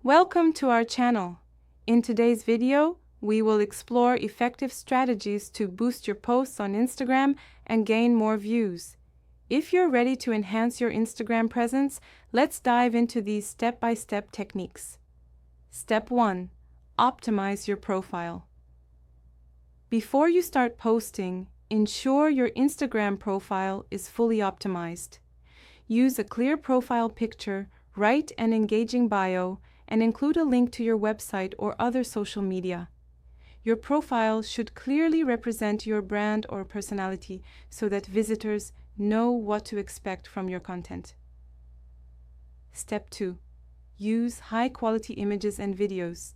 Welcome to our channel. In today's video, we will explore effective strategies to boost your posts on Instagram and gain more views. If you're ready to enhance your Instagram presence, let's dive into these step-by-step techniques. Step 1. Optimize your profile. Before you start posting, ensure your Instagram profile is fully optimized. Use a clear profile picture, write an engaging bio, and include a link to your website or other social media. Your profile should clearly represent your brand or personality so that visitors know what to expect from your content. Step 2. Use high-quality images and videos.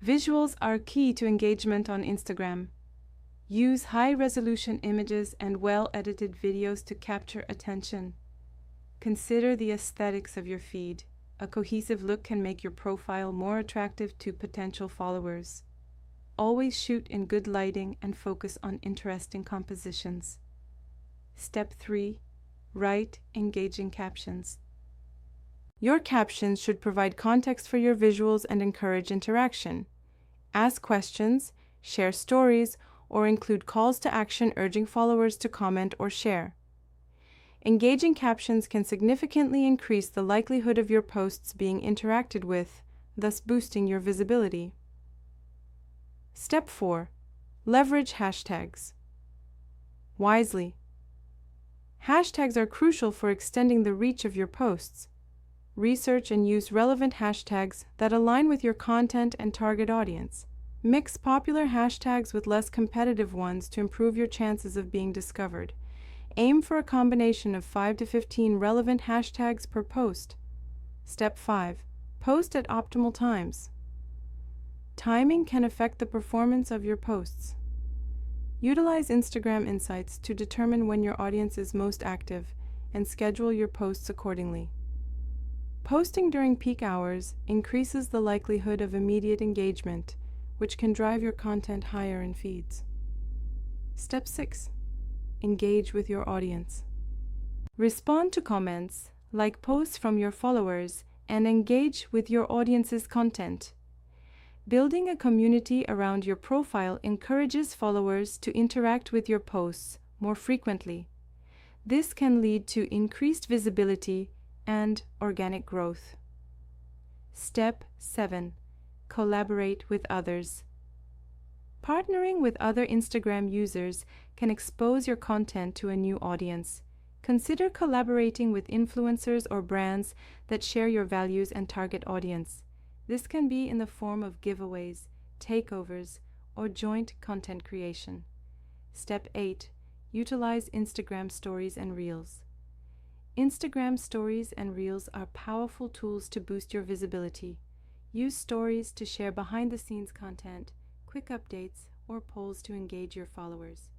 Visuals are key to engagement on Instagram. Use high-resolution images and well-edited videos to capture attention. Consider the aesthetics of your feed. A cohesive look can make your profile more attractive to potential followers. Always shoot in good lighting and focus on interesting compositions. Step 3. Write engaging captions. Your captions should provide context for your visuals and encourage interaction. Ask questions, share stories, or include calls to action urging followers to comment or share. Engaging captions can significantly increase the likelihood of your posts being interacted with, thus boosting your visibility. Step 4. Leverage hashtags. Wisely. Hashtags are crucial for extending the reach of your posts. Research and use relevant hashtags that align with your content and target audience. Mix popular hashtags with less competitive ones to improve your chances of being discovered. Aim for a combination of 5 to 15 relevant hashtags per post. Step 5. Post at optimal times. Timing can affect the performance of your posts. Utilize Instagram Insights to determine when your audience is most active and schedule your posts accordingly. Posting during peak hours increases the likelihood of immediate engagement, which can drive your content higher in feeds. Step 6. Engage with your audience. Respond to comments, like posts from your followers, and engage with your audience's content. Building a community around your profile encourages followers to interact with your posts more frequently. This can lead to increased visibility and organic growth. Step 7. Collaborate with others. Partnering with other Instagram users can expose your content to a new audience. Consider collaborating with influencers or brands that share your values and target audience. This can be in the form of giveaways, takeovers, or joint content creation. Step 8. Utilize Instagram Stories and Reels. Instagram Stories and Reels are powerful tools to boost your visibility. Use stories to share behind-the-scenes content, quick updates, or polls to engage your followers.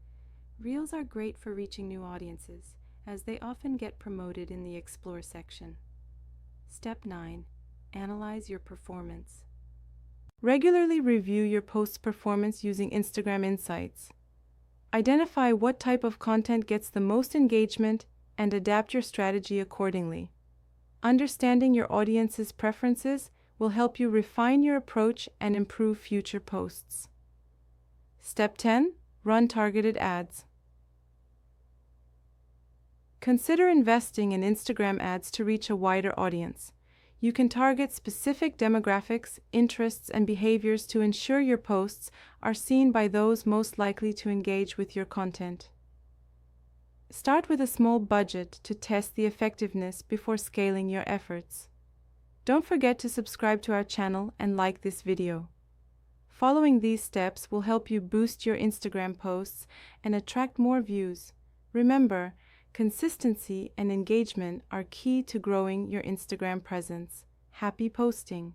Reels are great for reaching new audiences, as they often get promoted in the Explore section. Step 9. Analyze your performance. Regularly review your post's performance using Instagram Insights. Identify what type of content gets the most engagement and adapt your strategy accordingly. Understanding your audience's preferences will help you refine your approach and improve future posts. Step 10. Run targeted ads. Consider investing in Instagram ads to reach a wider audience. You can target specific demographics, interests, and behaviors to ensure your posts are seen by those most likely to engage with your content. Start with a small budget to test the effectiveness before scaling your efforts. Don't forget to subscribe to our channel and like this video. Following these steps will help you boost your Instagram posts and attract more views. Remember, consistency and engagement are key to growing your Instagram presence. Happy posting!